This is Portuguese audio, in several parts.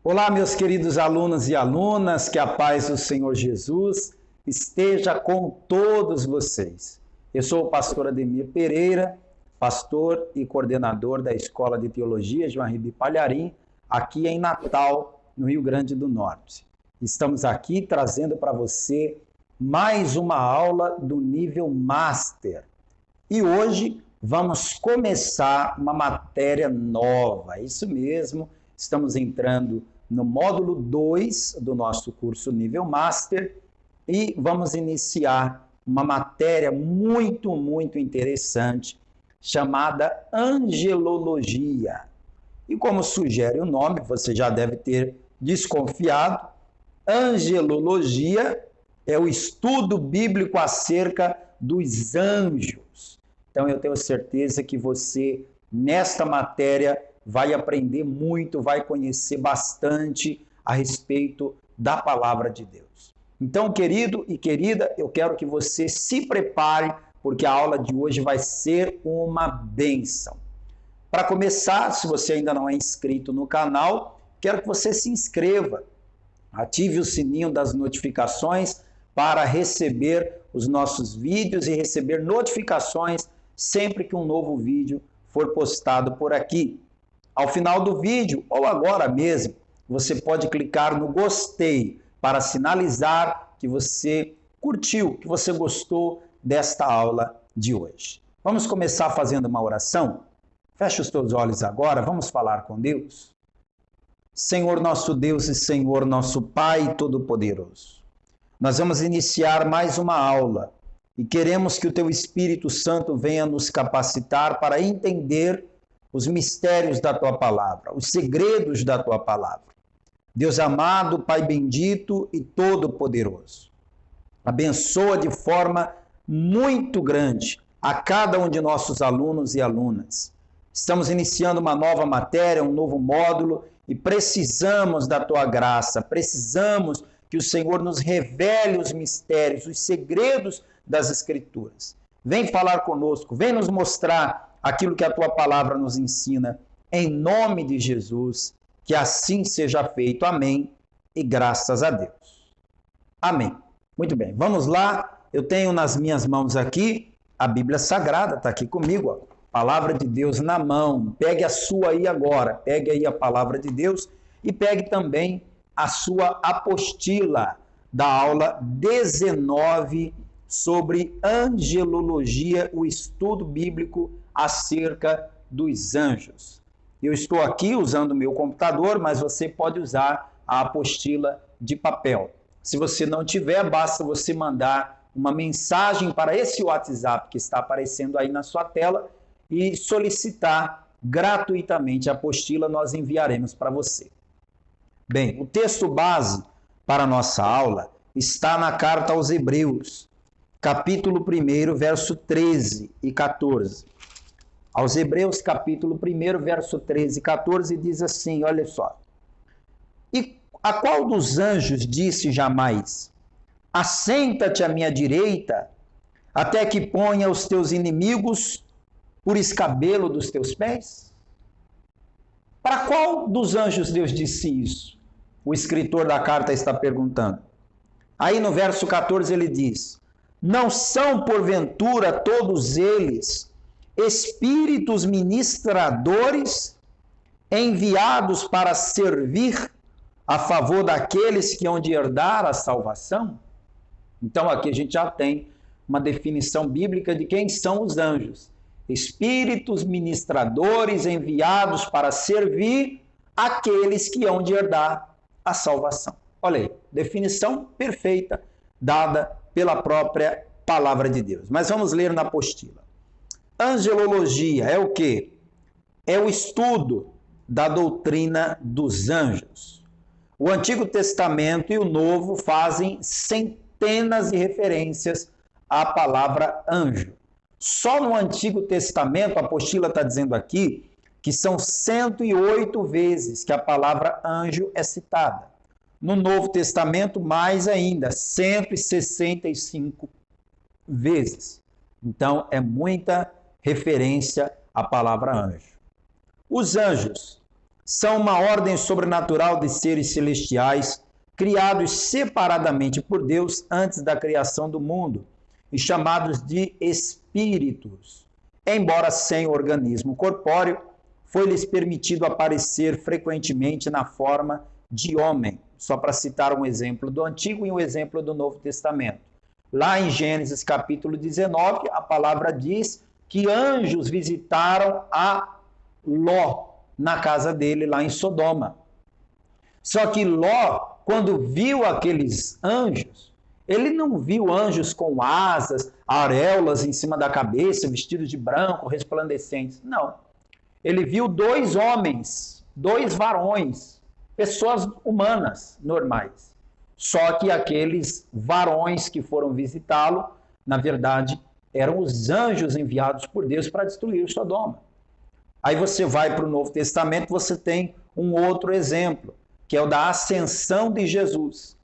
Olá, meus queridos alunos e alunas, que a paz do Senhor Jesus esteja com todos vocês. Eu sou o pastor Ademir Pereira, pastor e coordenador da Escola de Teologia João Ribe Palharim, aqui em Natal, no Rio Grande do Norte. Estamos aqui trazendo para você mais uma aula do nível Master. E hoje vamos começar uma matéria nova, isso mesmo, estamos entrando no módulo 2 do nosso curso nível Master e vamos iniciar uma matéria muito interessante chamada angelologia. E como sugere o nome, você já deve ter desconfiado, angelologia é o estudo bíblico acerca dos anjos. Então eu tenho certeza que você, nesta matéria, vai aprender muito, vai conhecer bastante a respeito da palavra de Deus. Então, querido e querida, eu quero que você se prepare, porque a aula de hoje vai ser uma bênção. Para começar, se você ainda não é inscrito no canal, quero que você se inscreva, ative o sininho das notificações para receber os nossos vídeos e receber notificações sempre que um novo vídeo for postado por aqui. Ao final do vídeo, ou agora mesmo, você pode clicar no gostei para sinalizar que você curtiu, que você gostou desta aula de hoje. Vamos começar fazendo uma oração? Feche os teus olhos agora, vamos falar com Deus. Senhor nosso Deus e Senhor nosso Pai Todo-Poderoso, nós vamos iniciar mais uma aula e queremos que o Teu Espírito Santo venha nos capacitar para entender os mistérios da Tua Palavra, os segredos da Tua Palavra. Deus amado, Pai bendito e todo-poderoso, abençoa de forma muito grande a cada um de nossos alunos e alunas. Estamos iniciando uma nova matéria, um novo módulo e precisamos da Tua graça, precisamos que o Senhor nos revele os mistérios, os segredos das Escrituras. Vem falar conosco, vem nos mostrar aquilo que a Tua palavra nos ensina, em nome de Jesus, que assim seja feito. Amém e graças a Deus. Amém. Muito bem, vamos lá. Eu tenho nas minhas mãos aqui a Bíblia Sagrada, está aqui comigo, ó. Palavra de Deus na mão. Pegue a sua aí agora, pegue aí a palavra de Deus e pegue também a sua apostila da aula 19 sobre angelologia, o estudo bíblico acerca dos anjos. Eu estou aqui usando o meu computador, mas você pode usar a apostila de papel. Se você não tiver, basta você mandar uma mensagem para esse WhatsApp que está aparecendo aí na sua tela e solicitar gratuitamente a apostila, nós enviaremos para você. Bem, o texto base para a nossa aula está na carta aos Hebreus, capítulo 1, verso 13 e 14. Aos Hebreus, capítulo 1, verso 13 e 14, diz assim, olha só. E a qual dos anjos disse jamais, assenta-te à minha direita, até que ponha os teus inimigos por escabelo dos teus pés? Para qual dos anjos Deus disse isso? O escritor da carta está perguntando. Aí no verso 14 ele diz, não são porventura todos eles espíritos ministradores enviados para servir a favor daqueles que hão de herdar a salvação? Então aqui a gente já tem uma definição bíblica de quem são os anjos. Espíritos ministradores enviados para servir aqueles que hão de herdar a salvação. Olha aí, definição perfeita dada pela própria palavra de Deus. Mas vamos ler na apostila. Angelologia é o quê? É o estudo da doutrina dos anjos. O Antigo Testamento e o Novo fazem centenas de referências à palavra anjo. Só no Antigo Testamento, a apostila está dizendo aqui, que são 108 vezes que a palavra anjo é citada. No Novo Testamento, mais ainda, 165 vezes. Então, é muita referência à palavra anjo. Os anjos são uma ordem sobrenatural de seres celestiais, criados separadamente por Deus antes da criação do mundo, e chamados de espíritos. Embora sem organismo corpóreo, foi-lhes permitido aparecer frequentemente na forma de homem, só para citar um exemplo do Antigo e um exemplo do Novo Testamento. Lá em Gênesis capítulo 19, a palavra diz que anjos visitaram a Ló na casa dele lá em Sodoma. Só que Ló, quando viu aqueles anjos, ele não viu anjos com asas, auréolas em cima da cabeça, vestidos de branco, resplandecentes. Não. Ele viu dois homens, dois varões, pessoas humanas, normais. Só que aqueles varões que foram visitá-lo, na verdade, eram os anjos enviados por Deus para destruir Sodoma. Aí você vai para o Novo Testamento, você tem um outro exemplo, que é o da ascensão de Jesus.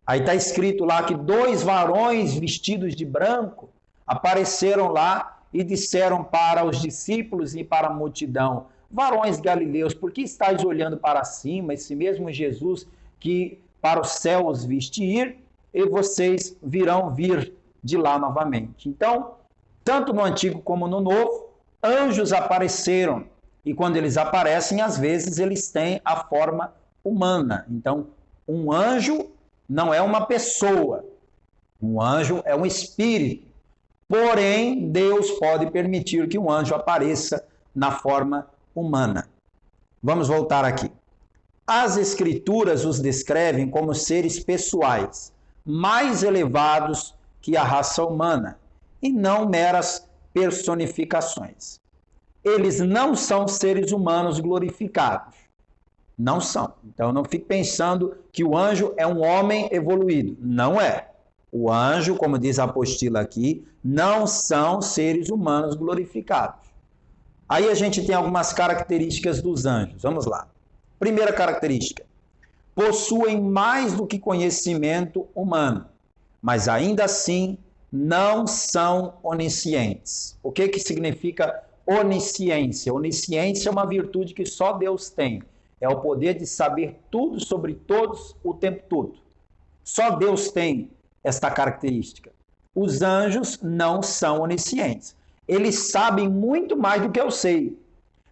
Aí está escrito lá que dois varões vestidos de branco apareceram lá e disseram para os discípulos e para a multidão: varões galileus, por que estáis olhando para cima, esse mesmo Jesus que para o céu os viste ir, e vocês virão vir de lá novamente. Então, tanto no Antigo como no Novo, anjos apareceram, e quando eles aparecem, às vezes eles têm a forma humana. Então, um anjo não é uma pessoa, um anjo é um espírito. Porém, Deus pode permitir que um anjo apareça na forma humana. Vamos voltar aqui. As Escrituras os descrevem como seres pessoais, mais elevados que a raça humana, e não meras personificações. Eles não são seres humanos glorificados. Não são. Então, não fique pensando que o anjo é um homem evoluído. Não é. O anjo, como diz a apostila aqui, não são seres humanos glorificados. Aí a gente tem algumas características dos anjos. Vamos lá. Primeira característica: possuem mais do que conhecimento humano, mas ainda assim não são oniscientes. O que significa onisciência? Onisciência é uma virtude que só Deus tem. É o poder de saber tudo sobre todos o tempo todo. Só Deus tem esta característica. Os anjos não são oniscientes. Eles sabem muito mais do que eu sei,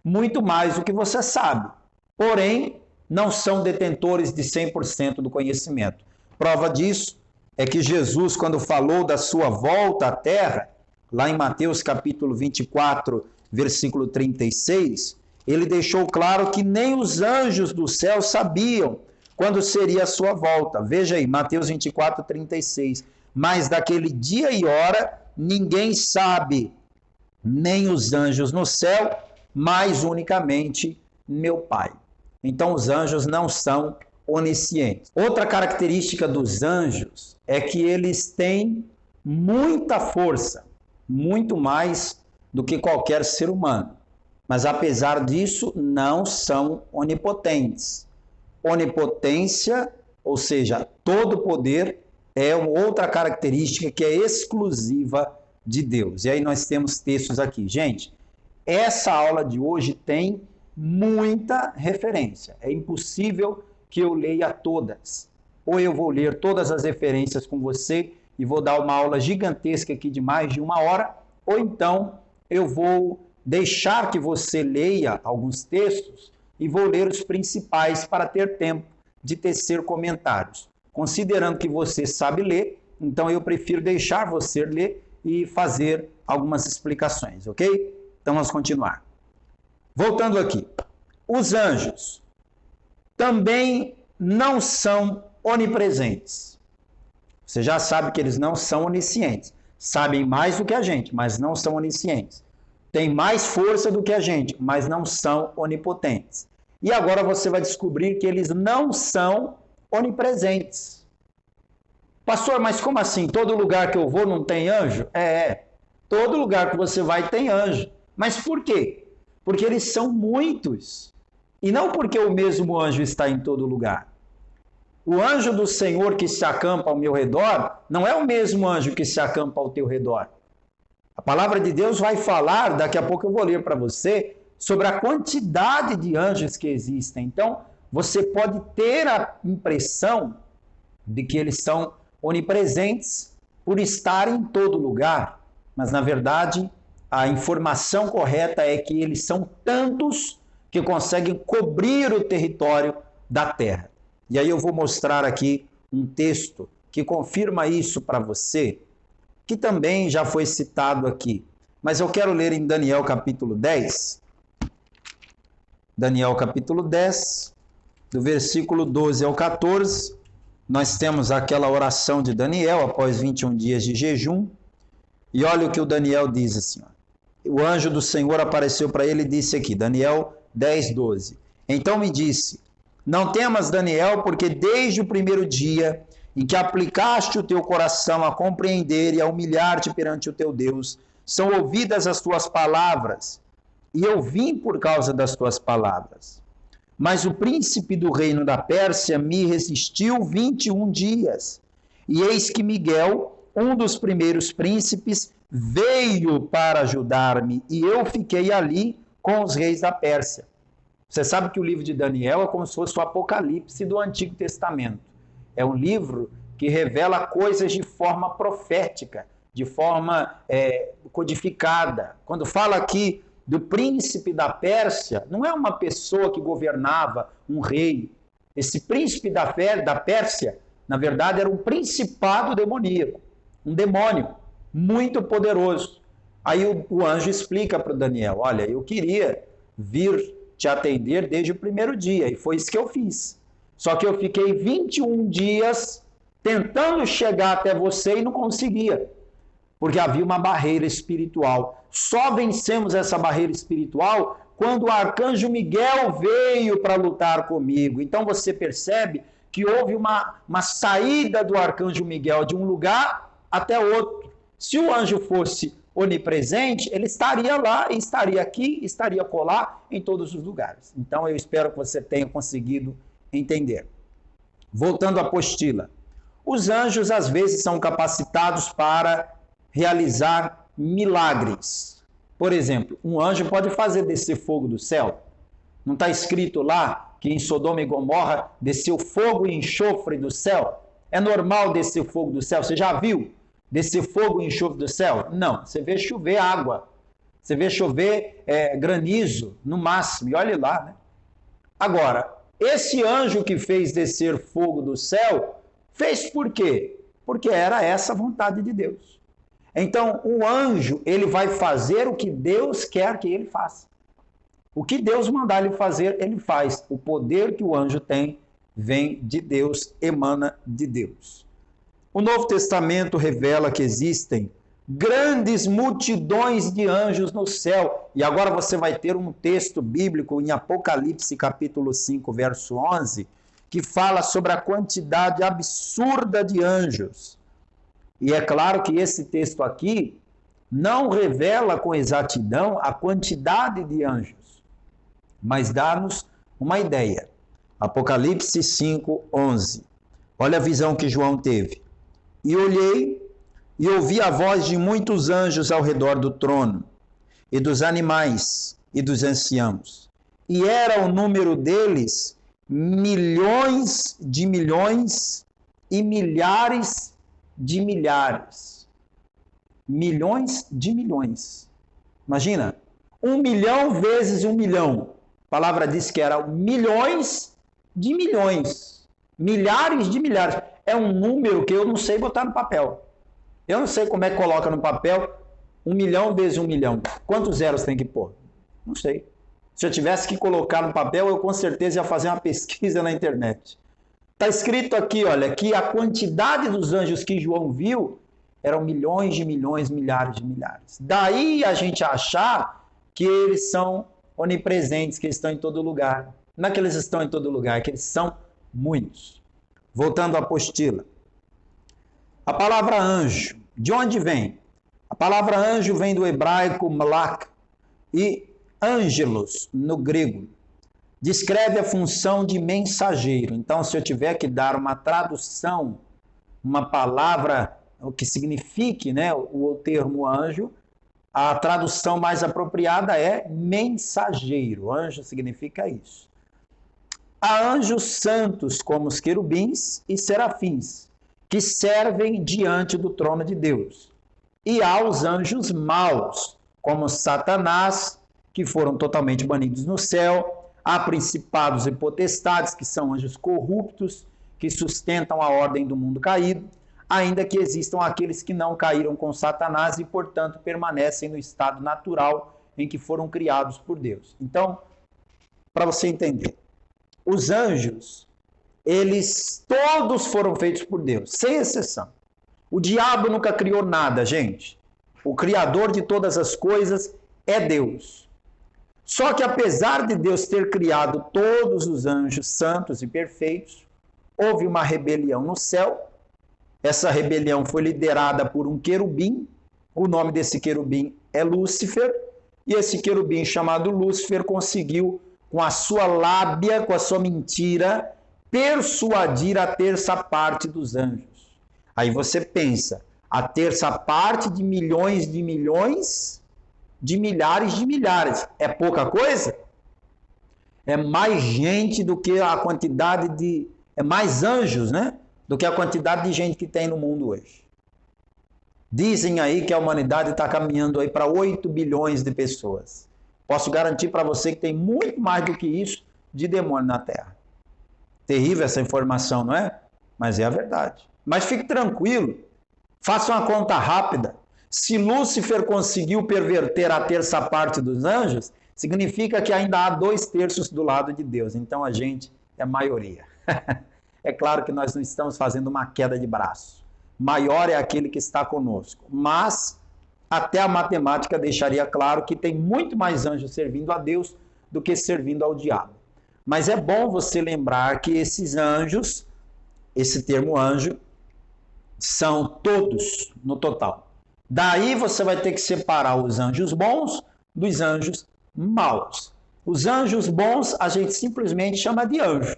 muito mais do que você sabe. Porém, não são detentores de 100% do conhecimento. Prova disso é que Jesus, quando falou da sua volta à terra, lá em Mateus capítulo 24, versículo 36, ele deixou claro que nem os anjos do céu sabiam quando seria a sua volta. Veja aí, Mateus 24, 36. Mas daquele dia e hora ninguém sabe, nem os anjos no céu, mas unicamente meu Pai. Então os anjos não são oniscientes. Outra característica dos anjos é que eles têm muita força, muito mais do que qualquer ser humano. Mas apesar disso, não são onipotentes. Onipotência, ou seja, todo poder, é outra característica que é exclusiva de Deus. E aí nós temos textos aqui. Gente, essa aula de hoje tem muita referência. É impossível que eu leia todas. Ou eu vou ler todas as referências com você e vou dar uma aula gigantesca aqui de mais de 1 hora, ou então eu vou deixar que você leia alguns textos e vou ler os principais para ter tempo de tecer comentários. Considerando que você sabe ler, então eu prefiro deixar você ler e fazer algumas explicações, ok? Então vamos continuar. Voltando aqui. Os anjos também não são onipresentes. Você já sabe que eles não são oniscientes. Sabem mais do que a gente, mas não são oniscientes. Têm mais força do que a gente, mas não são onipotentes. E agora você vai descobrir que eles não são onipresentes. Pastor, mas como assim? Todo lugar que eu vou não tem anjo? Todo lugar que você vai tem anjo. Mas por quê? Porque eles são muitos. E não porque o mesmo anjo está em todo lugar. O anjo do Senhor que se acampa ao meu redor não é o mesmo anjo que se acampa ao teu redor. A palavra de Deus vai falar, daqui a pouco eu vou ler para você, sobre a quantidade de anjos que existem. Então, você pode ter a impressão de que eles são onipresentes por estarem em todo lugar, mas na verdade a informação correta é que eles são tantos que conseguem cobrir o território da Terra. E aí eu vou mostrar aqui um texto que confirma isso para você, que também já foi citado aqui, mas eu quero ler em Daniel capítulo 10. Daniel capítulo 10, do versículo 12 ao 14, nós temos aquela oração de Daniel após 21 dias de jejum. E olha o que o Daniel diz assim, ó. O anjo do Senhor apareceu para ele e disse aqui, Daniel 10, 12. Então me disse, não temas, Daniel, porque desde o primeiro dia em que aplicaste o teu coração a compreender e a humilhar-te perante o teu Deus, são ouvidas as tuas palavras, e eu vim por causa das tuas palavras. Mas o príncipe do reino da Pérsia me resistiu 21 dias. E eis que Miguel, um dos primeiros príncipes, veio para ajudar-me, e eu fiquei ali com os reis da Pérsia. Você sabe que o livro de Daniel é como se fosse o Apocalipse do Antigo Testamento. É um livro que revela coisas de forma profética, de forma codificada. Quando fala aqui do príncipe da Pérsia, não é uma pessoa que governava, um rei. Esse príncipe da Pérsia, na verdade, era um principado demoníaco, um demônio muito poderoso. Aí o anjo explica para o Daniel, olha, eu queria vir te atender desde o primeiro dia, e foi isso que eu fiz. Só que eu fiquei 21 dias tentando chegar até você e não conseguia, porque havia uma barreira espiritual. Só vencemos essa barreira espiritual quando o arcanjo Miguel veio para lutar comigo. Então você percebe que houve uma saída do arcanjo Miguel de um lugar até outro. Se o anjo fosse onipresente, ele estaria lá, estaria aqui, estaria colar em todos os lugares. Então eu espero que você tenha conseguido entender. Voltando à apostila. Os anjos às vezes são capacitados para realizar milagres. Por exemplo, um anjo pode fazer descer fogo do céu. Não está escrito lá que em Sodoma e Gomorra desceu fogo e enxofre do céu? É normal descer fogo do céu? Você já viu descer fogo e enxofre do céu? Não, você vê chover água. Você vê chover granizo, no máximo, e olhe lá, né? Agora, esse anjo que fez descer fogo do céu, fez por quê? Porque era essa a vontade de Deus. Então, o anjo, ele vai fazer o que Deus quer que ele faça. O que Deus mandar ele fazer, ele faz. O poder que o anjo tem vem de Deus, emana de Deus. O Novo Testamento revela que existem grandes multidões de anjos no céu. E agora você vai ter um texto bíblico em Apocalipse, capítulo 5, verso 11, que fala sobre a quantidade absurda de anjos. E é claro que esse texto aqui não revela com exatidão a quantidade de anjos, mas dá-nos uma ideia. Apocalipse 5, 11. Olha a visão que João teve. E olhei e ouvi a voz de muitos anjos ao redor do trono, e dos animais, e dos anciãos. E era o número deles milhões de milhões e milhares de milhares. Milhões de milhões. Imagina, 1 milhão vezes 1 milhão. A palavra diz que era milhões de milhões. Milhares de milhares. É um número que eu não sei botar no papel. Eu não sei como é que coloca no papel 1 milhão vezes 1 milhão. Quantos zeros tem que pôr? Não sei. Se eu tivesse que colocar no papel, eu com certeza ia fazer uma pesquisa na internet. Está escrito aqui, olha, que a quantidade dos anjos que João viu eram milhões de milhões, milhares de milhares. Daí a gente achar que eles são onipresentes, que eles estão em todo lugar. Não é que eles estão em todo lugar, é que eles são muitos. Voltando à apostila. A palavra anjo, de onde vem? A palavra anjo vem do hebraico malak e ângelos no grego. Descreve a função de mensageiro. Então, se eu tiver que dar uma tradução, uma palavra o que signifique, né, o termo anjo, a tradução mais apropriada é mensageiro. Anjo significa isso. Há anjos santos como os querubins e serafins, que servem diante do trono de Deus. E há os anjos maus, como Satanás, que foram totalmente banidos no céu. Há principados e potestades, que são anjos corruptos, que sustentam a ordem do mundo caído, ainda que existam aqueles que não caíram com Satanás e, portanto, permanecem no estado natural em que foram criados por Deus. Então, para você entender, os anjos, eles todos foram feitos por Deus, sem exceção. O diabo nunca criou nada, gente. O criador de todas as coisas é Deus. Só que apesar de Deus ter criado todos os anjos santos e perfeitos, houve uma rebelião no céu. Essa rebelião foi liderada por um querubim. O nome desse querubim é Lúcifer. E esse querubim chamado Lúcifer conseguiu, com a sua lábia, com a sua mentira, persuadir a terça parte dos anjos. Aí você pensa, a terça parte de milhões de milhões, de milhares, é pouca coisa? É mais gente do que a quantidade de... É mais anjos, né? Do que a quantidade de gente que tem no mundo hoje. Dizem aí que a humanidade está caminhando aí para 8 bilhões de pessoas. Posso garantir para você que tem muito mais do que isso de demônio na Terra. Terrível essa informação, não é? Mas é a verdade. Mas fique tranquilo, faça uma conta rápida. Se Lúcifer conseguiu perverter a terça parte dos anjos, significa que ainda há 2/3 do lado de Deus. Então a gente é maioria. É claro que nós não estamos fazendo uma queda de braço. Maior é aquele que está conosco. Mas até a matemática deixaria claro que tem muito mais anjos servindo a Deus do que servindo ao diabo. Mas é bom você lembrar que esses anjos, esse termo anjo, são todos no total. Daí você vai ter que separar os anjos bons dos anjos maus. Os anjos bons a gente simplesmente chama de anjo.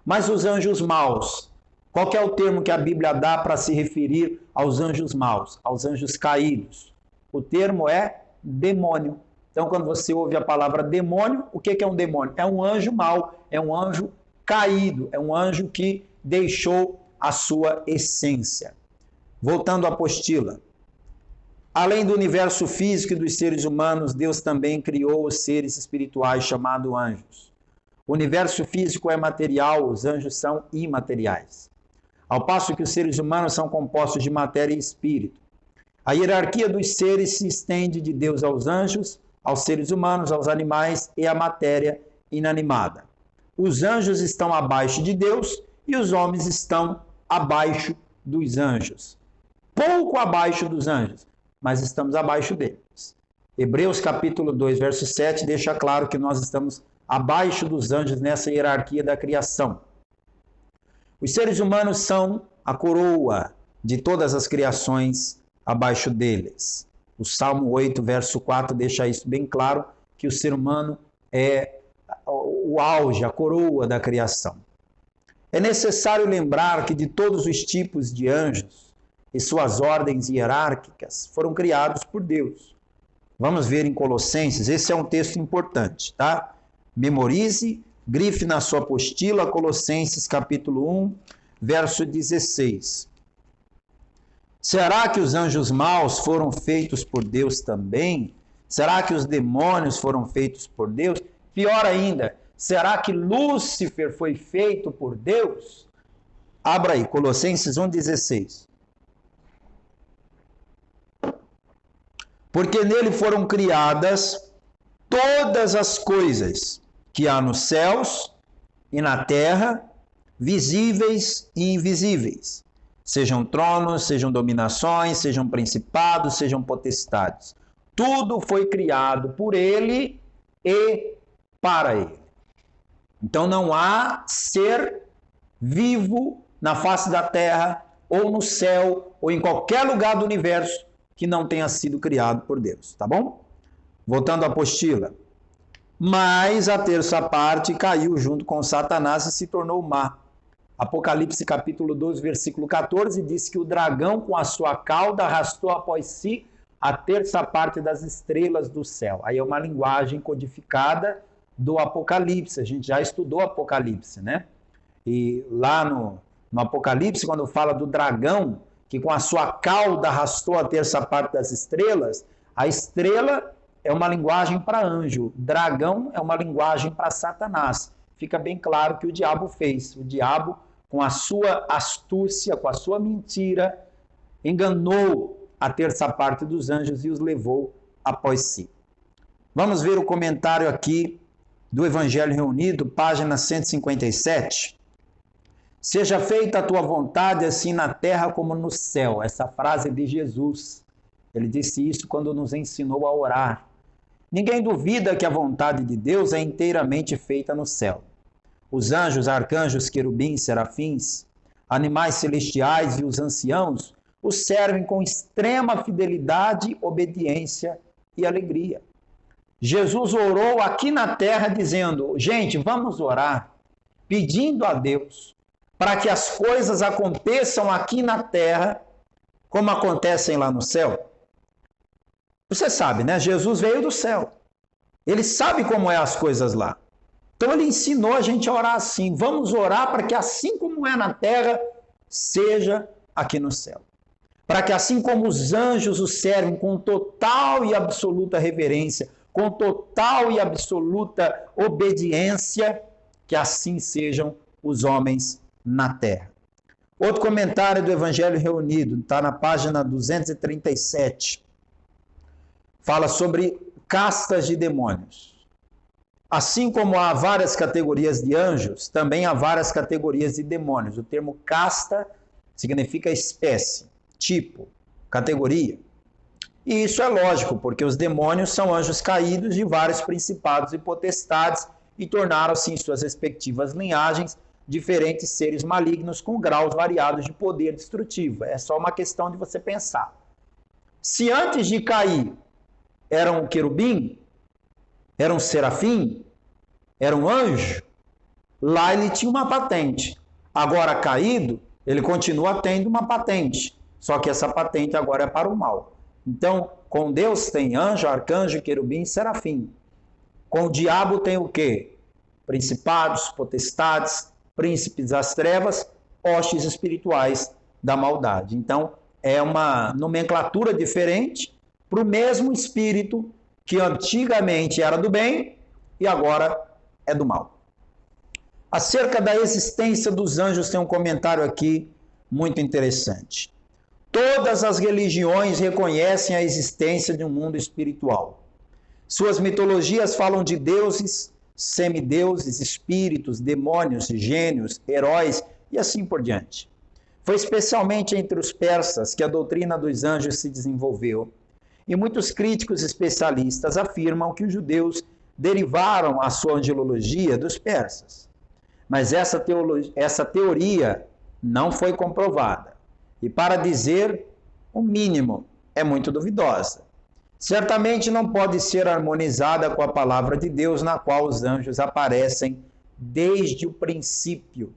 Mas os anjos maus, qual que é o termo que a Bíblia dá para se referir aos anjos maus, aos anjos caídos? O termo é demônio. Então, quando você ouve a palavra demônio, o que é um demônio? É um anjo mau, é um anjo caído, é um anjo que deixou a sua essência. Voltando à apostila. Além do universo físico e dos seres humanos, Deus também criou os seres espirituais chamados anjos. O universo físico é material, os anjos são imateriais. Ao passo que os seres humanos são compostos de matéria e espírito. A hierarquia dos seres se estende de Deus aos anjos, aos seres humanos, aos animais e à matéria inanimada. Os anjos estão abaixo de Deus e os homens estão abaixo dos anjos. Pouco abaixo dos anjos, mas estamos abaixo deles. Hebreus capítulo 2, verso 7 deixa claro que nós estamos abaixo dos anjos nessa hierarquia da criação. Os seres humanos são a coroa de todas as criações abaixo deles. O Salmo 8, verso 4 deixa isso bem claro, que o ser humano é o auge, a coroa da criação. É necessário lembrar que de todos os tipos de anjos e suas ordens hierárquicas foram criados por Deus. Vamos ver em Colossenses, esse é um texto importante, tá? Memorize, grife na sua apostila, Colossenses capítulo 1, verso 16. Será que os anjos maus foram feitos por Deus também? Será que os demônios foram feitos por Deus? Pior ainda, será que Lúcifer foi feito por Deus? Abra aí, Colossenses 1,16. Porque nele foram criadas todas as coisas que há nos céus e na terra, visíveis e invisíveis. Sejam tronos, sejam dominações, sejam principados, sejam potestades. Tudo foi criado por ele e para ele. Então não há ser vivo na face da terra, ou no céu, ou em qualquer lugar do universo que não tenha sido criado por Deus, tá bom? Voltando à apostila. Mas a terça parte caiu junto com Satanás e se tornou má. Apocalipse capítulo 12, versículo 14, diz que o dragão com a sua cauda arrastou após si a terça parte das estrelas do céu. Aí é uma linguagem codificada do Apocalipse. A gente já estudou Apocalipse, né? E lá no Apocalipse, quando fala do dragão, que com a sua cauda arrastou a terça parte das estrelas, a estrela é uma linguagem para anjo, dragão é uma linguagem para Satanás. Fica bem claro que o diabo fez. O diabo, com a sua astúcia, com a sua mentira, enganou a terça parte dos anjos e os levou após si. Vamos ver o comentário aqui do Evangelho Reunido, página 157. Seja feita a tua vontade, assim na terra como no céu. Essa frase é de Jesus. Ele disse isso quando nos ensinou a orar. Ninguém duvida que a vontade de Deus é inteiramente feita no céu. Os anjos, arcanjos, querubins, serafins, animais celestiais e os anciãos os servem com extrema fidelidade, obediência e alegria. Jesus orou aqui na terra dizendo, gente, vamos orar, pedindo a Deus para que as coisas aconteçam aqui na terra como acontecem lá no céu. Você sabe, né? Jesus veio do céu. Ele sabe como é as coisas lá. Então ele ensinou a gente a orar assim. Vamos orar para que assim como é na terra, seja aqui no céu. Para que assim como os anjos o servem com total e absoluta reverência, com total e absoluta obediência, que assim sejam os homens na terra. Outro comentário do Evangelho Reunido, está na página 237. Fala sobre castas de demônios. Assim como há várias categorias de anjos, também há várias categorias de demônios. O termo casta significa espécie, tipo, categoria. E isso é lógico, porque os demônios são anjos caídos de vários principados e potestades e tornaram-se em suas respectivas linhagens diferentes seres malignos com graus variados de poder destrutivo. É só uma questão de você pensar. Se antes de cair era um querubim, era um serafim, era um anjo, lá ele tinha uma patente. Agora caído, ele continua tendo uma patente, só que essa patente agora é para o mal. Então, com Deus tem anjo, arcanjo, querubim e serafim. Com o diabo tem o quê? Principados, potestades, príncipes das trevas, hostes espirituais da maldade. Então, é uma nomenclatura diferente para o mesmo espírito que antigamente era do bem e agora é do mal. Acerca da existência dos anjos, tem um comentário aqui muito interessante. Todas as religiões reconhecem a existência de um mundo espiritual. Suas mitologias falam de deuses, semideuses, espíritos, demônios, gênios, heróis e assim por diante. Foi especialmente entre os persas que a doutrina dos anjos se desenvolveu. E muitos críticos especialistas afirmam que os judeus derivaram a sua angelologia dos persas. Mas essa teoria não foi comprovada. E para dizer o mínimo, é muito duvidosa. Certamente não pode ser harmonizada com a palavra de Deus, na qual os anjos aparecem desde o princípio.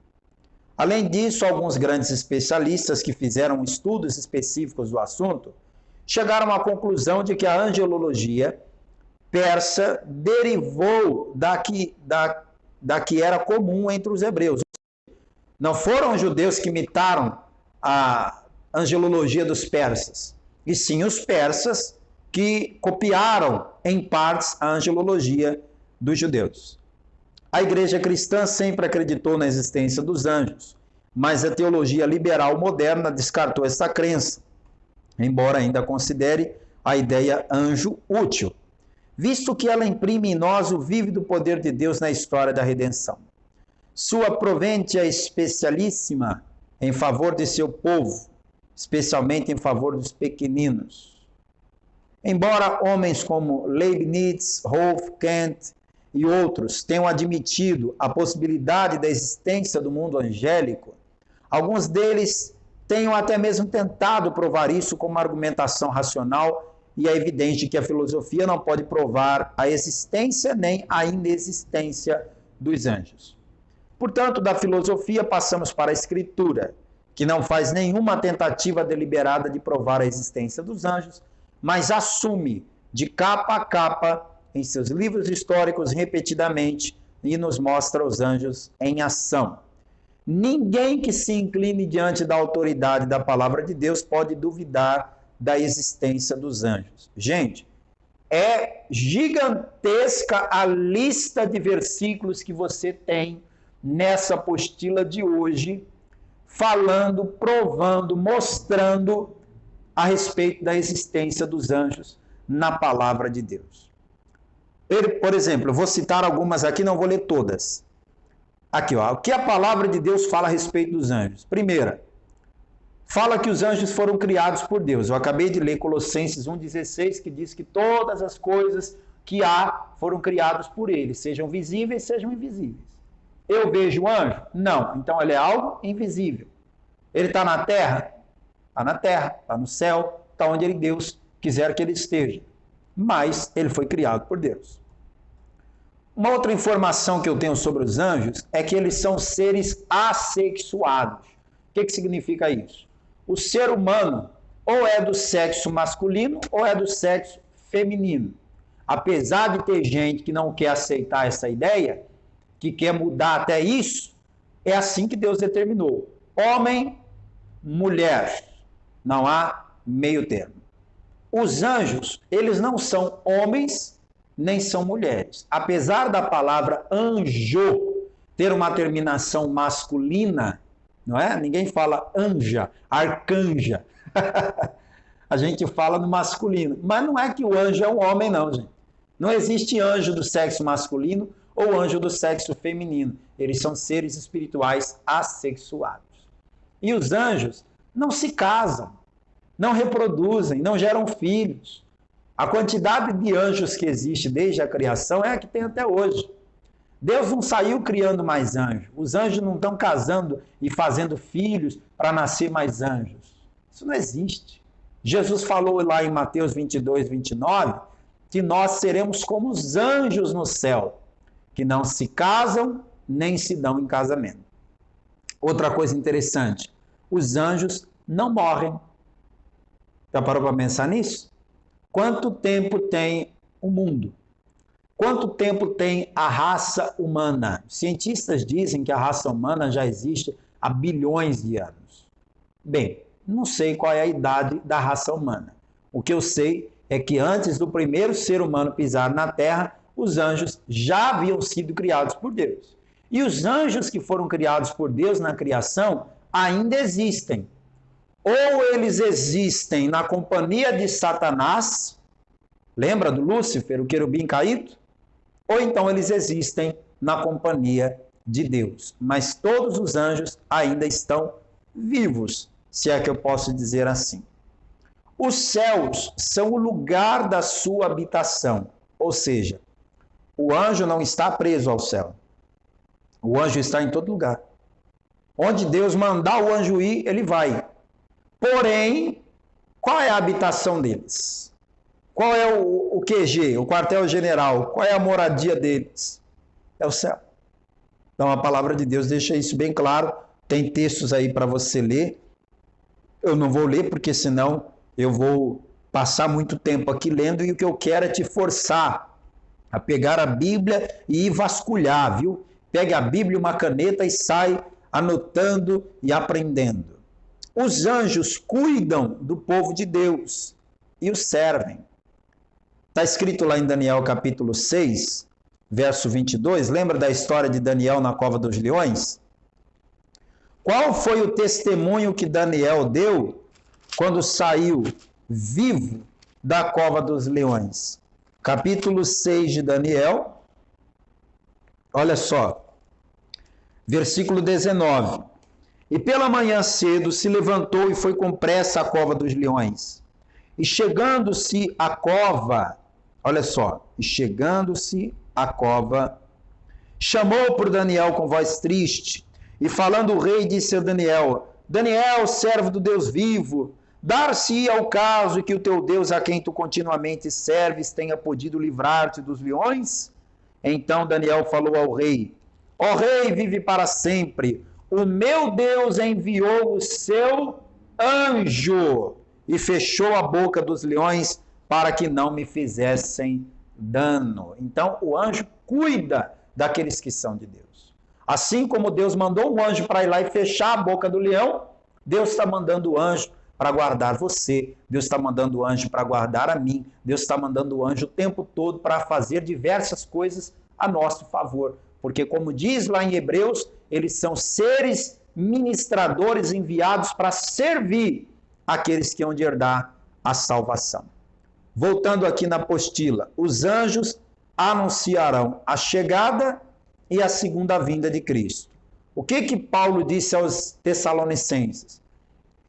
Além disso, alguns grandes especialistas que fizeram estudos específicos do assunto chegaram à conclusão de que a angelologia persa derivou da que era comum entre os hebreus. Não foram os judeus que imitaram a angelologia dos persas, e sim os persas que copiaram em partes a angelologia dos judeus. A igreja cristã sempre acreditou na existência dos anjos, mas a teologia liberal moderna descartou essa crença, embora ainda considere a ideia anjo útil, visto que ela imprime em nós o vívido poder de Deus na história da redenção. Sua proventia especialíssima em favor de seu povo, especialmente em favor dos pequeninos. Embora homens como Leibniz, Rolf, Kant e outros tenham admitido a possibilidade da existência do mundo angélico, alguns deles tenham até mesmo tentado provar isso com uma argumentação racional, e é evidente que a filosofia não pode provar a existência nem a inexistência dos anjos. Portanto, da filosofia passamos para a escritura, que não faz nenhuma tentativa deliberada de provar a existência dos anjos, mas assume de capa a capa em seus livros históricos repetidamente e nos mostra os anjos em ação. Ninguém que se incline diante da autoridade da palavra de Deus pode duvidar da existência dos anjos. Gente, é gigantesca a lista de versículos que você tem nessa apostila de hoje, falando, provando, mostrando a respeito da existência dos anjos na palavra de Deus. Por exemplo, eu vou citar algumas aqui, não vou ler todas. Aqui, ó, o que a palavra de Deus fala a respeito dos anjos? Primeira, fala que os anjos foram criados por Deus. Eu acabei de ler Colossenses 1,16, que diz que todas as coisas que há foram criadas por ele, sejam visíveis, sejam invisíveis. Eu vejo anjo? Não. Então ele é algo invisível. Ele está na terra? Está na terra, está no céu, está onde Deus quiser que ele esteja. Mas ele foi criado por Deus. Uma outra informação que eu tenho sobre os anjos é que eles são seres assexuados. O que significa isso? O ser humano ou é do sexo masculino ou é do sexo feminino. Apesar de ter gente que não quer aceitar essa ideia, que quer mudar até isso, é assim que Deus determinou. Homem, mulher. Não há meio termo. Os anjos, eles não são homens nem são mulheres. Apesar da palavra anjo ter uma terminação masculina, não é? Ninguém fala anja, arcanja. A gente fala no masculino. Mas não é que o anjo é um homem, não, gente. Não existe anjo do sexo masculino ou anjo do sexo feminino. Eles são seres espirituais assexuados. E os anjos não se casam, não reproduzem, não geram filhos. A quantidade de anjos que existe desde a criação é a que tem até hoje. Deus não saiu criando mais anjos. Os anjos não estão casando e fazendo filhos para nascer mais anjos. Isso não existe. Jesus falou lá em Mateus 22, 29, que nós seremos como os anjos no céu, que não se casam nem se dão em casamento. Outra coisa interessante, os anjos não morrem. Já parou para pensar nisso? Quanto tempo tem o mundo? Quanto tempo tem a raça humana? Cientistas dizem que a raça humana já existe há bilhões de anos. Bem, não sei qual é a idade da raça humana. O que eu sei é que antes do primeiro ser humano pisar na Terra, os anjos já haviam sido criados por Deus. E os anjos que foram criados por Deus na criação ainda existem. Ou eles existem na companhia de Satanás, lembra do Lúcifer, o querubim caído? Ou então eles existem na companhia de Deus. Mas todos os anjos ainda estão vivos, se é que eu posso dizer assim. Os céus são o lugar da sua habitação, ou seja, o anjo não está preso ao céu. O anjo está em todo lugar. Onde Deus mandar o anjo ir, ele vai. Porém, qual é a habitação deles? Qual é o QG, o quartel-general? Qual é a moradia deles? É o céu. Então, a palavra de Deus deixa isso bem claro. Tem textos aí para você ler. Eu não vou ler, porque senão eu vou passar muito tempo aqui lendo, e o que eu quero é te forçar a pegar a Bíblia e ir vasculhar, viu? Pegue a Bíblia, uma caneta e sai anotando e aprendendo. Os anjos cuidam do povo de Deus e o servem. Está escrito lá em Daniel capítulo 6, verso 22. Lembra da história de Daniel na cova dos leões? Qual foi o testemunho que Daniel deu quando saiu vivo da cova dos leões? Capítulo 6 de Daniel. Olha só. Versículo 19. E pela manhã cedo se levantou e foi com pressa à cova dos leões. E chegando-se à cova, olha só, e chegando-se à cova, chamou por Daniel com voz triste, e falando o rei disse a Daniel: Daniel, servo do Deus vivo, dar-se-ia ao caso que o teu Deus, a quem tu continuamente serves, tenha podido livrar-te dos leões? Então Daniel falou ao rei: ó rei, vive para sempre. O meu Deus enviou o seu anjo e fechou a boca dos leões para que não me fizessem dano. Então, o anjo cuida daqueles que são de Deus. Assim como Deus mandou um anjo para ir lá e fechar a boca do leão, Deus está mandando o anjo para guardar você, Deus está mandando o anjo para guardar a mim, Deus está mandando o anjo o tempo todo para fazer diversas coisas a nosso favor. Porque, como diz lá em Hebreus, eles são seres ministradores enviados para servir aqueles que hão de herdar a salvação. Voltando aqui na apostila, os anjos anunciarão a chegada e a segunda vinda de Cristo. O que Paulo disse aos Tessalonicenses?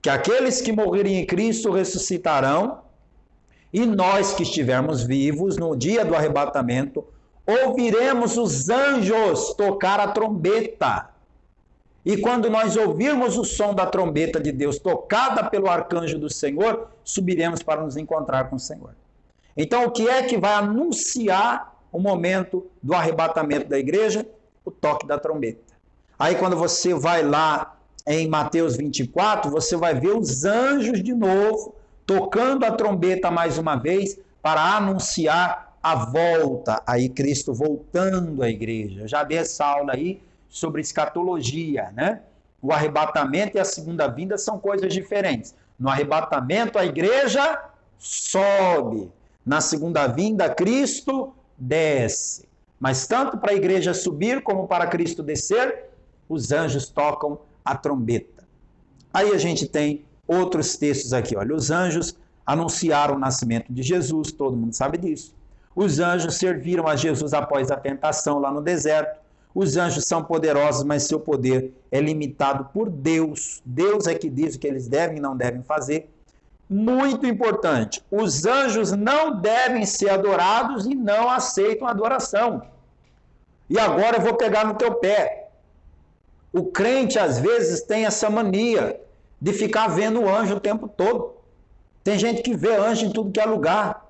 Que aqueles que morrerem em Cristo ressuscitarão, e nós que estivermos vivos no dia do arrebatamento, ouviremos os anjos tocar a trombeta. E quando nós ouvirmos o som da trombeta de Deus tocada pelo arcanjo do Senhor, subiremos para nos encontrar com o Senhor. Então, o que é que vai anunciar o momento do arrebatamento da igreja? O toque da trombeta. Aí, quando você vai lá em Mateus 24, você vai ver os anjos de novo, tocando a trombeta mais uma vez, para anunciar a volta. Aí, Cristo voltando à igreja. Eu já dei essa aula aí sobre escatologia, né? O arrebatamento e a segunda vinda são coisas diferentes. No arrebatamento, a igreja sobe. Na segunda vinda, Cristo desce. Mas tanto para a igreja subir como para Cristo descer, os anjos tocam a trombeta. Aí a gente tem outros textos aqui. Olha, os anjos anunciaram o nascimento de Jesus, todo mundo sabe disso. Os anjos serviram a Jesus após a tentação lá no deserto. Os anjos são poderosos, mas seu poder é limitado por Deus. Deus é que diz o que eles devem e não devem fazer. Muito importante, os anjos não devem ser adorados e não aceitam adoração. E agora eu vou pegar no teu pé. O crente, às vezes, tem essa mania de ficar vendo o anjo o tempo todo. Tem gente que vê anjo em tudo que é lugar.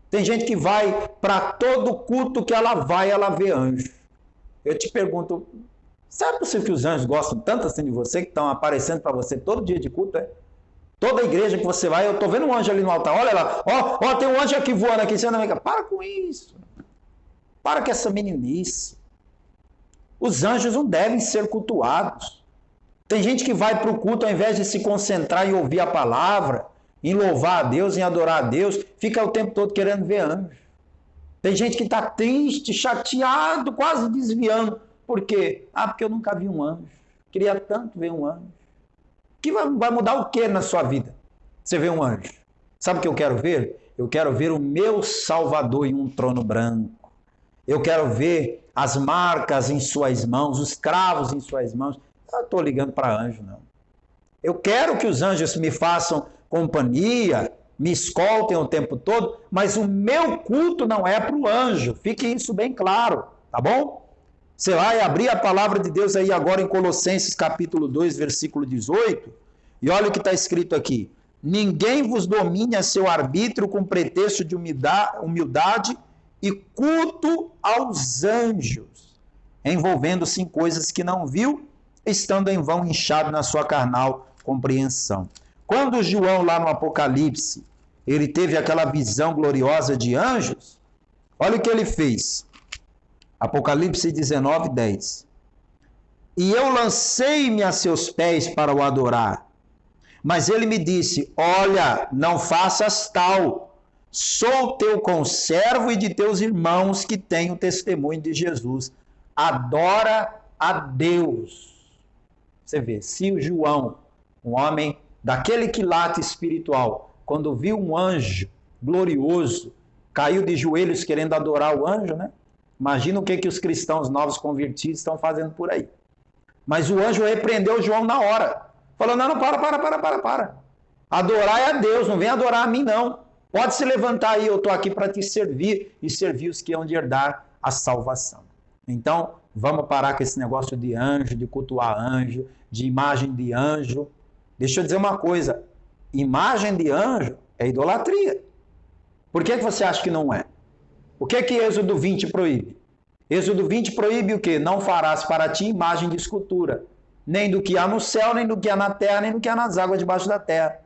Tem gente que vai para todo culto que ela vai, ela vê anjo. Eu te pergunto, sabe possível que os anjos gostam tanto assim de você, que estão aparecendo para você todo dia de culto, é? Toda igreja que você vai, eu estou vendo um anjo ali no altar, olha lá, ó, tem um anjo aqui voando aqui, você não vem cá. Para com isso. Para com essa meninice. Os anjos não devem ser cultuados. Tem gente que vai para o culto, ao invés de se concentrar em ouvir a palavra, em louvar a Deus, em adorar a Deus, fica o tempo todo querendo ver anjos. Tem gente que está triste, chateado, quase desviando. Por quê? Porque eu nunca vi um anjo. Queria tanto ver um anjo. Que vai mudar o que na sua vida? Você vê um anjo. Sabe o que eu quero ver? Eu quero ver o meu Salvador em um trono branco. Eu quero ver as marcas em suas mãos, os cravos em suas mãos. Eu não estou ligando para anjo, não. Eu quero que os anjos me façam companhia, me escoltem o tempo todo, mas o meu culto não é para o anjo. Fique isso bem claro, tá bom? Você vai abrir a palavra de Deus aí agora em Colossenses capítulo 2, versículo 18, e olha o que está escrito aqui. Ninguém vos domine a seu arbítrio com pretexto de humildade e culto aos anjos, envolvendo-se em coisas que não viu, estando em vão inchado na sua carnal compreensão. Quando João, lá no Apocalipse, ele teve aquela visão gloriosa de anjos, olha o que ele fez. Apocalipse 19, 10. E eu lancei-me a seus pés para o adorar. Mas ele me disse, olha, não faças tal. Sou teu conservo e de teus irmãos que têm o testemunho de Jesus. Adora a Deus. Você vê, se o João, um homem daquele quilate espiritual, quando viu um anjo glorioso, caiu de joelhos querendo adorar o anjo, né? Imagina o que os cristãos novos convertidos estão fazendo por aí. Mas o anjo repreendeu João na hora. Falou, não, para. Adorar é a Deus, não vem adorar a mim, não. Pode se levantar aí, eu estou aqui para te servir e servir os que hão de herdar a salvação. Então, vamos parar com esse negócio de anjo, de cultuar anjo, de imagem de anjo. Deixa eu dizer uma coisa, imagem de anjo é idolatria. Por que você acha que não é? O que Êxodo 20 proíbe? Êxodo 20 proíbe o quê? Não farás para ti imagem de escultura, nem do que há no céu, nem do que há na terra, nem do que há nas águas debaixo da terra.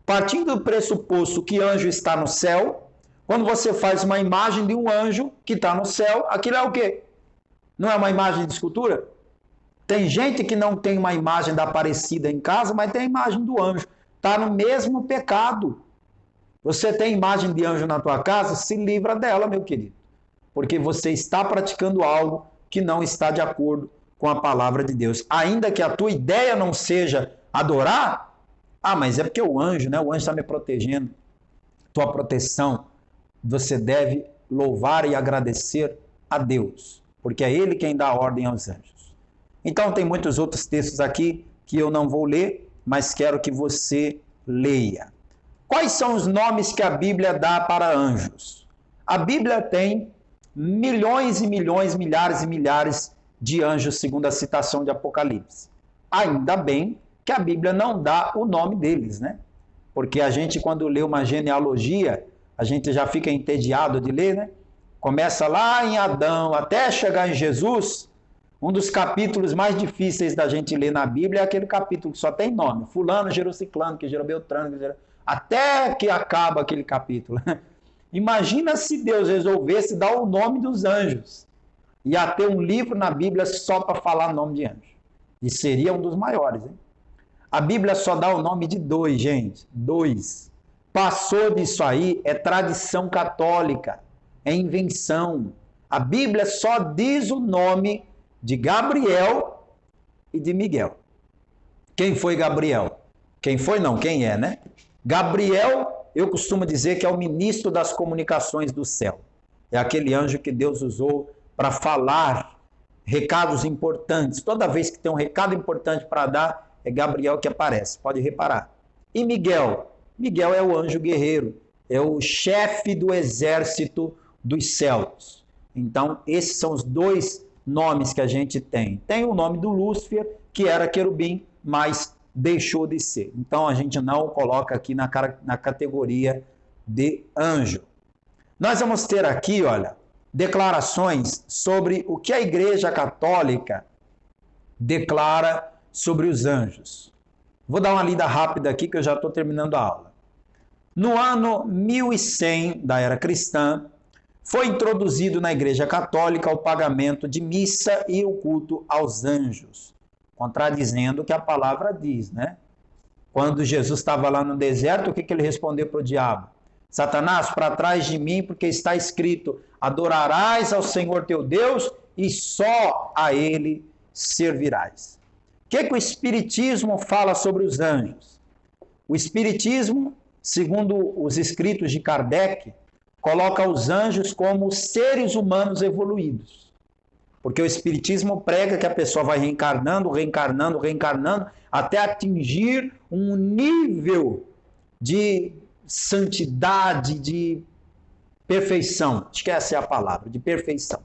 Partindo do pressuposto que anjo está no céu, Quando você faz uma imagem de um anjo que está no céu, aquilo é o quê? Não é uma imagem de escultura? Tem gente que não tem uma imagem da Aparecida em casa, mas tem a imagem do anjo. Está no mesmo pecado. Você tem imagem de anjo na tua casa, se livra dela, meu querido. Porque você está praticando algo que não está de acordo com a palavra de Deus. Ainda que a tua ideia não seja adorar, mas é porque o anjo, né? O anjo está me protegendo. Tua proteção, você deve louvar e agradecer a Deus, porque é Ele quem dá ordem aos anjos. Então tem muitos outros textos aqui que eu não vou ler, mas quero que você leia. Quais são os nomes que a Bíblia dá para anjos? A Bíblia tem milhões e milhões, milhares e milhares de anjos, segundo a citação de Apocalipse. Ainda bem que a Bíblia não dá o nome deles, né? Porque a gente, quando lê uma genealogia, a gente já fica entediado de ler, né? Começa lá em Adão, até chegar em Jesus. Um dos capítulos mais difíceis da gente ler na Bíblia é aquele capítulo que só tem nome. Fulano gerou ciclano, que gerou beltrano, que gerou... até que acaba aquele capítulo. Imagina se Deus resolvesse dar o nome dos anjos. Ia ter um livro na Bíblia só para falar o nome de anjo. E seria um dos maiores, hein? A Bíblia só dá o nome de 2, gente. 2. Passou disso aí, é tradição católica, é invenção. A Bíblia só diz o nome de Gabriel e de Miguel. Quem foi Gabriel? Quem foi não, quem é, né? Gabriel, eu costumo dizer que é o ministro das comunicações do céu. É aquele anjo que Deus usou para falar recados importantes. Toda vez que tem um recado importante para dar, é Gabriel que aparece, pode reparar. E Miguel? Miguel é o anjo guerreiro, é o chefe do exército dos céus. Então, esses são os 2 nomes que a gente tem. Tem o nome do Lúcifer, que era querubim, mas deixou de ser. Então, a gente não o coloca aqui na categoria de anjo. Nós vamos ter aqui, olha, declarações sobre o que a Igreja Católica declara sobre os anjos. Vou dar uma lida rápida aqui que eu já estou terminando a aula. No ano 1100 da era cristã, foi introduzido na Igreja Católica o pagamento de missa e o culto aos anjos, contradizendo o que a palavra diz, né? Quando Jesus estava lá no deserto, o que ele respondeu para o diabo? Satanás, para trás de mim, porque está escrito, adorarás ao Senhor teu Deus e só a Ele servirás. O que o Espiritismo fala sobre os anjos? O Espiritismo, segundo os escritos de Kardec, coloca os anjos como seres humanos evoluídos. Porque o Espiritismo prega que a pessoa vai reencarnando, reencarnando, reencarnando, até atingir um nível de santidade, de perfeição. Acho que essa é a palavra, de perfeição.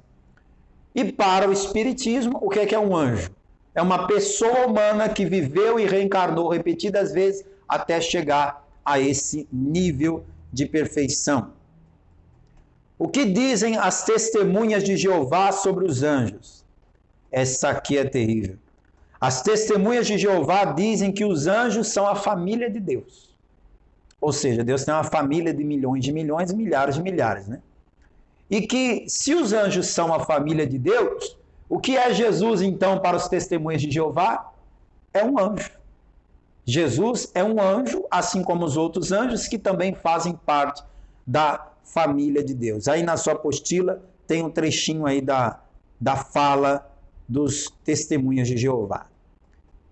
E para o Espiritismo, o que é um anjo? É uma pessoa humana que viveu e reencarnou repetidas vezes até chegar a esse nível de perfeição. O que dizem as testemunhas de Jeová sobre os anjos? Essa aqui é terrível. As testemunhas de Jeová dizem que os anjos são a família de Deus. Ou seja, Deus tem uma família de milhões, milhares de milhares, né? E que se os anjos são a família de Deus, o que é Jesus, então, para os testemunhas de Jeová? É um anjo. Jesus é um anjo, assim como os outros anjos, que também fazem parte da família de Deus. Aí na sua apostila tem um trechinho aí da fala dos testemunhas de Jeová.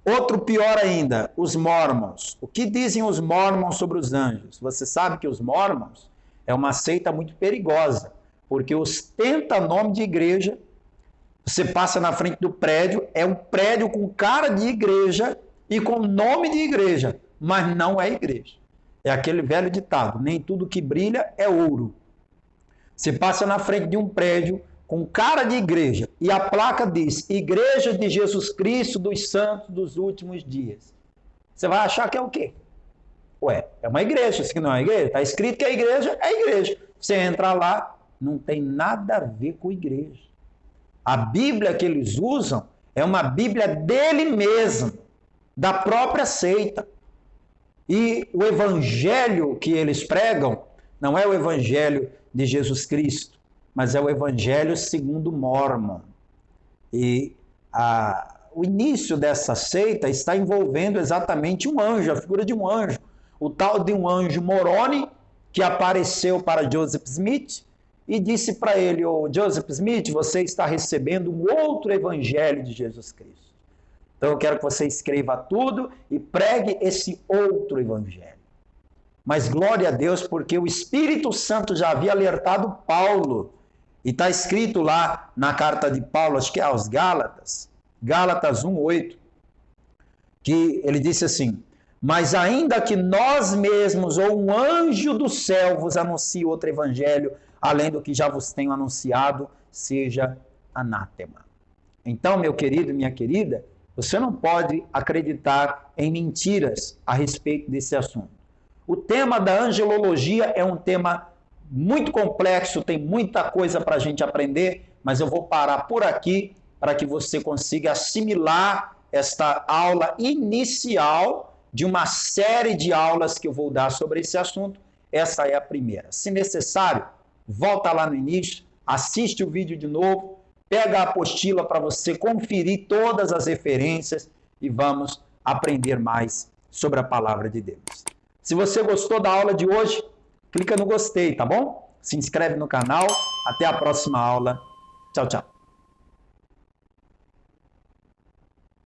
Outro pior ainda, os Mormons. O que dizem os Mormons sobre os anjos? Você sabe que os Mormons é uma seita muito perigosa, porque ostenta nome de igreja. Você passa na frente do prédio, é um prédio com cara de igreja e com nome de igreja, mas não é igreja. É aquele velho ditado, nem tudo que brilha é ouro. Você passa na frente de um prédio com cara de igreja e a placa diz Igreja de Jesus Cristo dos Santos dos Últimos Dias. Você vai achar que é o quê? Ué, é uma igreja, isso aqui não é uma igreja? Está escrito que é igreja. Você entra lá, não tem nada a ver com igreja. A Bíblia que eles usam é uma Bíblia dele mesmo, da própria seita. E o evangelho que eles pregam não é o evangelho de Jesus Cristo, mas é o Evangelho segundo Mormon. E o início dessa seita está envolvendo exatamente um anjo, a figura de um anjo, o tal de um anjo Moroni, que apareceu para Joseph Smith e disse para ele: "Ô Joseph Smith, você está recebendo um outro evangelho de Jesus Cristo. Então eu quero que você escreva tudo e pregue esse outro evangelho." Mas glória a Deus, porque o Espírito Santo já havia alertado Paulo. E está escrito lá na carta de Paulo, acho que é aos Gálatas, Gálatas 1:8, que ele disse assim: "Mas ainda que nós mesmos ou um anjo do céu vos anuncie outro evangelho, além do que já vos tenho anunciado, seja anátema." Então, meu querido, minha querida, você não pode acreditar em mentiras a respeito desse assunto. O tema da angelologia é um tema muito complexo, tem muita coisa para a gente aprender, mas eu vou parar por aqui para que você consiga assimilar esta aula inicial de uma série de aulas que eu vou dar sobre esse assunto. Essa é a primeira. Se necessário, volta lá no início, assiste o vídeo de novo, pega a apostila para você conferir todas as referências e vamos aprender mais sobre a palavra de Deus. Se você gostou da aula de hoje, clica no gostei, tá bom? Se inscreve no canal. Até a próxima aula. Tchau, tchau.